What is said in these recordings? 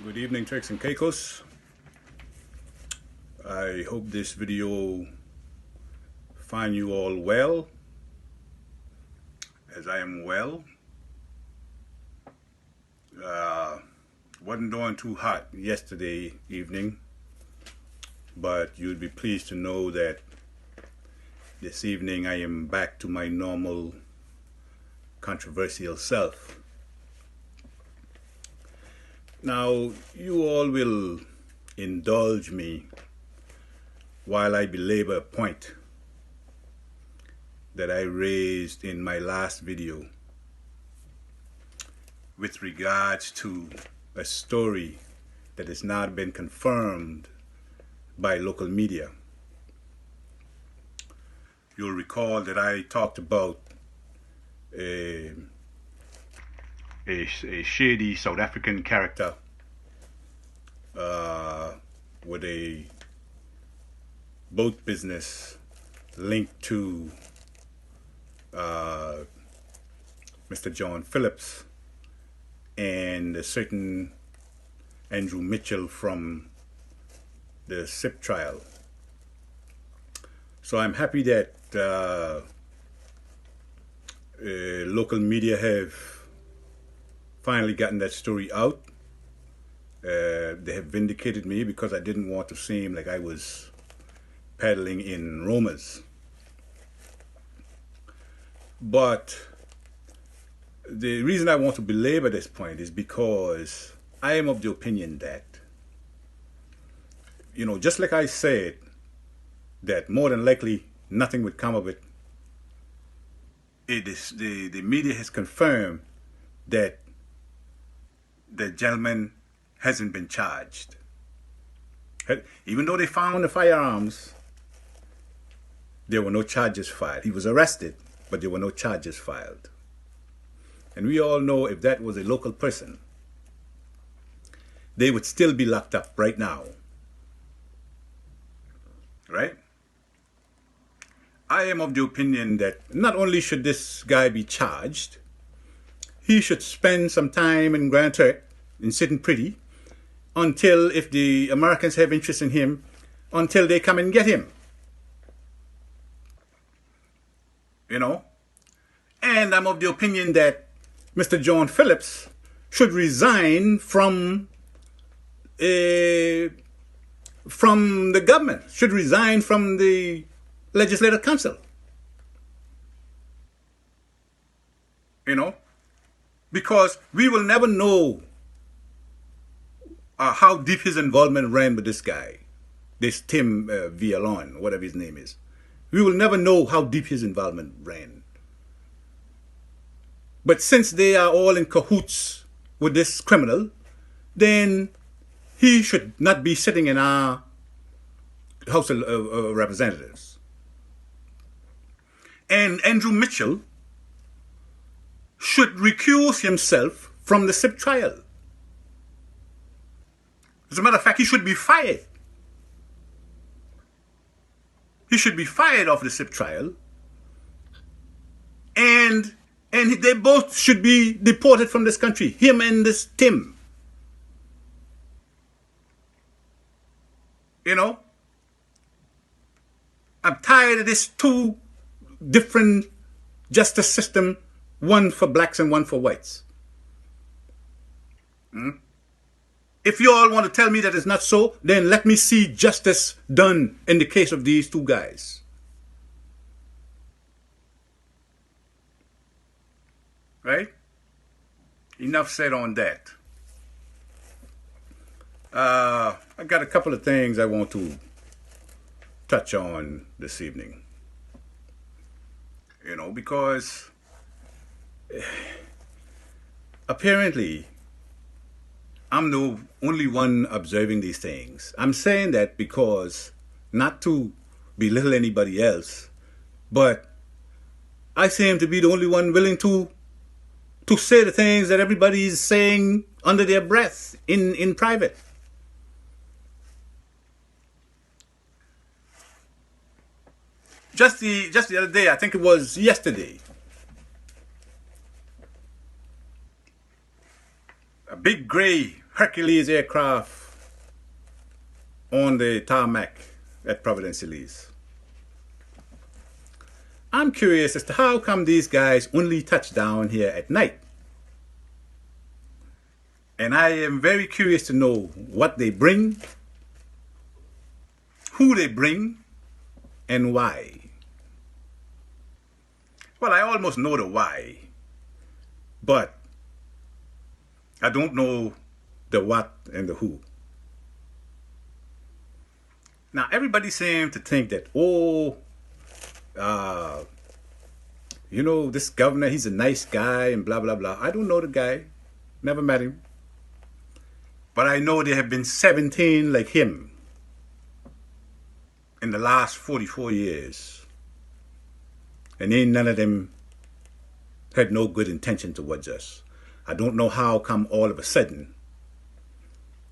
Good evening, Turks and Caicos. I hope this video find you all well, as I am well. Wasn't doing too hot yesterday evening, but you'd be pleased to know that this evening I am back to my normal controversial self. Now, you all will indulge me while I belabor a point that I raised in my last video with regards to a story that has not been confirmed by local media. You'll recall that I talked about a shady South African character with a boat business linked to Mr. John Phillips and a certain Andrew Mitchell from the SIP trial. So I'm happy that local media have finally gotten that story out. They have vindicated me because I didn't want to seem like I was paddling in rumors. But the reason I want to belabor this point is because I am of the opinion that, just like I said, that more than likely nothing would come of it. It is the media has confirmed that the gentleman hasn't been charged. Even though they found the firearms, there were no charges filed. He was arrested, but there were no charges filed. And we all know if that was a local person, they would still be locked up right now. Right? I am of the opinion that not only should this guy be charged, he should spend some time in Grand Turk, in sitting pretty, until, if the Americans have interest in him, until they come and get him. And I'm of the opinion that Mr. John Phillips should resign from the government, should resign from the Legislative Council. Because we will never know how deep his involvement ran with this guy, this Tim Villalon, whatever his name is. We will never know how deep his involvement ran. But since they are all in cahoots with this criminal, then he should not be sitting in our House of Representatives. And Andrew Mitchell should recuse himself from the SIP trial. As a matter of fact, he should be fired. He should be fired off the SIP trial. And they both should be deported from this country, him and this Tim. I'm tired of this two different justice system, one for blacks and one for whites. If you all want to tell me that it's not so, then let me see justice done in the case of these two guys. Right? Enough said on that. I got a couple of things I want to touch on this evening. Because apparently I'm the only one observing these things. I'm saying that because, not to belittle anybody else, but I seem to be the only one willing to say the things that everybody is saying under their breath in private. Just the other day, I think it was yesterday, a big gray Hercules aircraft on the tarmac at Providence, Elise. I'm curious as to how come these guys only touch down here at night. And I am very curious to know what they bring, who they bring, and why. Well, I almost know the why, but I don't know the what and the who. Now, everybody seems to think that, this governor, he's a nice guy and blah, blah, blah. I don't know the guy. Never met him. But I know there have been 17 like him in the last 44 years. And ain't none of them had no good intention towards us. I don't know how come all of a sudden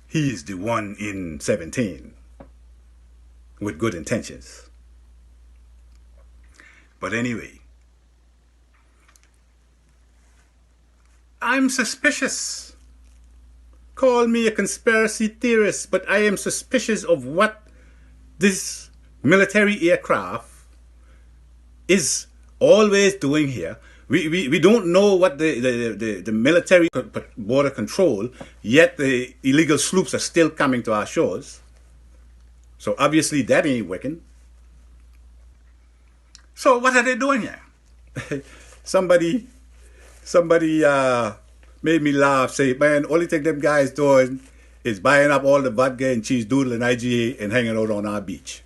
he's the one in 17 with good intentions. But anyway, I'm suspicious. Call me a conspiracy theorist, but I am suspicious of what this military aircraft is always doing here. We don't know what the military border control, yet the illegal sloops are still coming to our shores. So obviously that ain't working. So what are they doing here? somebody made me laugh, say, man, only thing them guys doing is buying up all the vodka and cheese doodle and IGA and hanging out on our beach.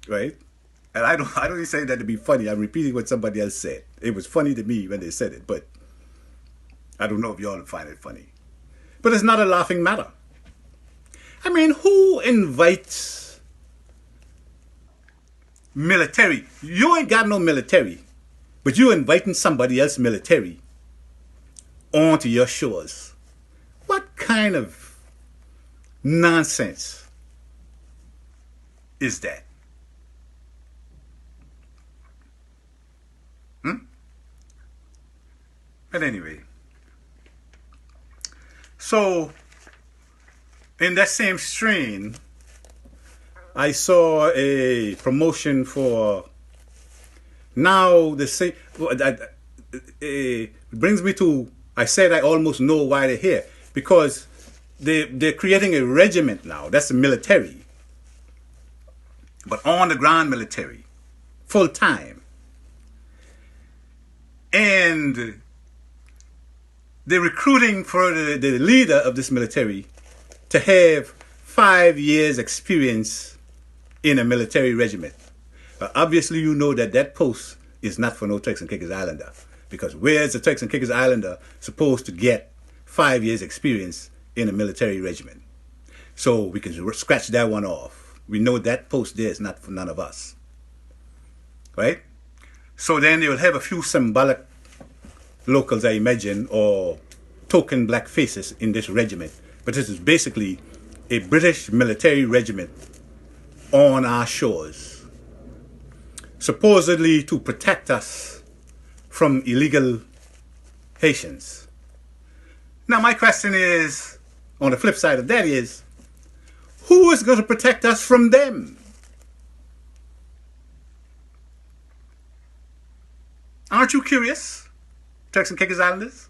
Right? And I don't even say that to be funny. I'm repeating what somebody else said. It was funny to me when they said it, but I don't know if y'all find it funny. But it's not a laughing matter. I mean, who invites military? You ain't got no military, but you inviting somebody else military onto your shores. What kind of nonsense is that? But anyway, so in that same strain, I saw a promotion for now the same. It brings me to, I said I almost know why they're here, because they're creating a regiment now. That's the military, but on the ground military, full time, and they're recruiting for the leader of this military to have 5 years experience in a military regiment. Obviously, you know that post is not for no Turks and Caicos Islander, because where's the Turks and Caicos Islander supposed to get 5 years experience in a military regiment? So we can scratch that one off. We know that post there is not for none of us. Right? So then they will have a few symbolic locals, I imagine, or token black faces in this regiment. But this is basically a British military regiment on our shores, supposedly to protect us from illegal Haitians. Now my question is, on the flip side of that is, who is going to protect us from them? Aren't you curious, Turks and Caicos Islanders?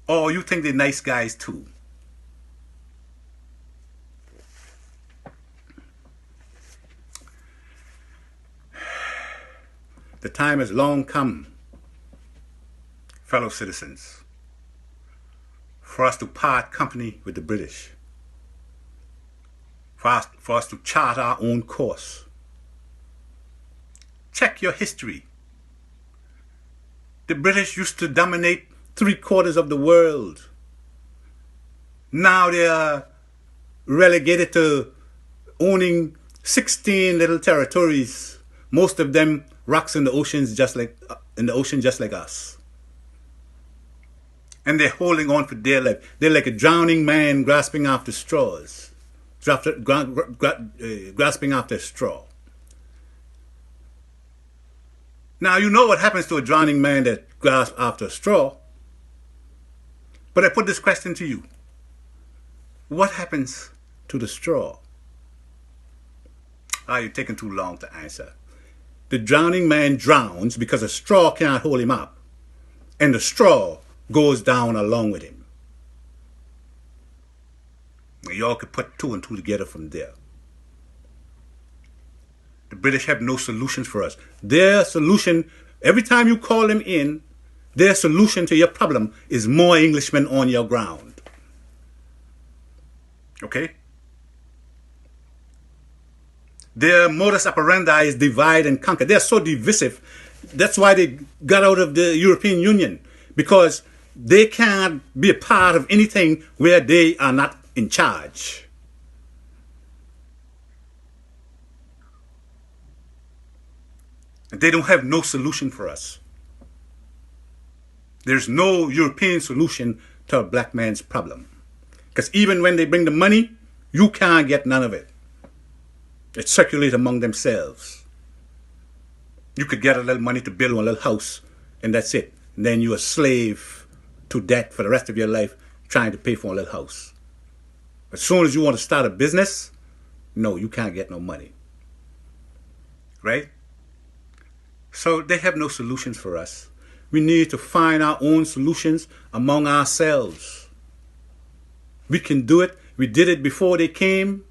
Or you think they're nice guys too? The time has long come, fellow citizens, for us to part company with the British, for us to chart our own course. Check your history. The British used to dominate 3/4 of the world. Now they are relegated to owning 16 little territories, most of them rocks in the ocean just like us. And they're holding on for dear life. They're like a drowning man grasping after straws, grasping after a straw. Now you know what happens to a drowning man that grasps after a straw. But I put this question to you. What happens to the straw? You're taking too long to answer. The drowning man drowns because a straw can't hold him up, and the straw goes down along with him. Y'all could put two and two together from there. The British have no solutions for us. Their solution, every time you call them in, their solution to your problem is more Englishmen on your ground. Okay? Their modus operandi is divide and conquer. They're so divisive. That's why they got out of the European Union, because they can't be a part of anything where they are not in charge. And they don't have no solution for us. There's no European solution to a black man's problem. Because even when they bring the money, you can't get none of it. It circulates among themselves. You could get a little money to build one little house, and that's it. And then you're a slave to debt for the rest of your life trying to pay for a little house. As soon as you want to start a business, no, you can't get no money. Right? So they have no solutions for us. We need to find our own solutions among ourselves. We can do it. We did it before they came.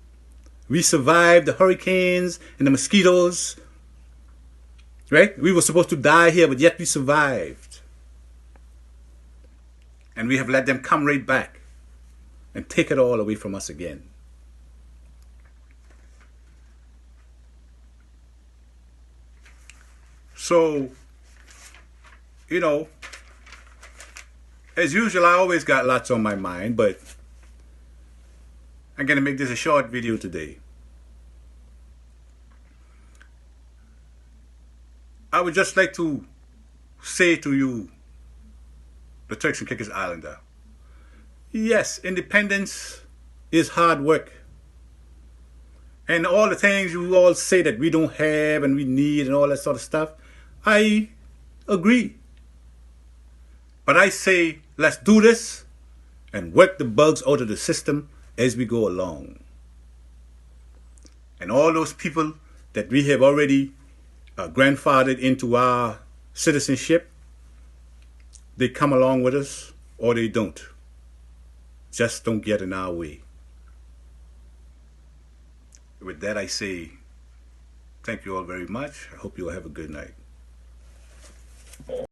We survived the hurricanes and the mosquitoes. Right? We were supposed to die here, but yet we survived. And we have let them come right back and take it all away from us again. So, you know, as usual, I always got lots on my mind, but I'm going to make this a short video today. I would just like to say to you, the Turks and Caicos Islander, yes, independence is hard work. And all the things you all say that we don't have and we need and all that sort of stuff, I agree. But I say, let's do this and work the bugs out of the system as we go along. And all those people that we have already grandfathered into our citizenship, they come along with us or they don't. Just don't get in our way. With that, I say thank you all very much. I hope you all have a good night.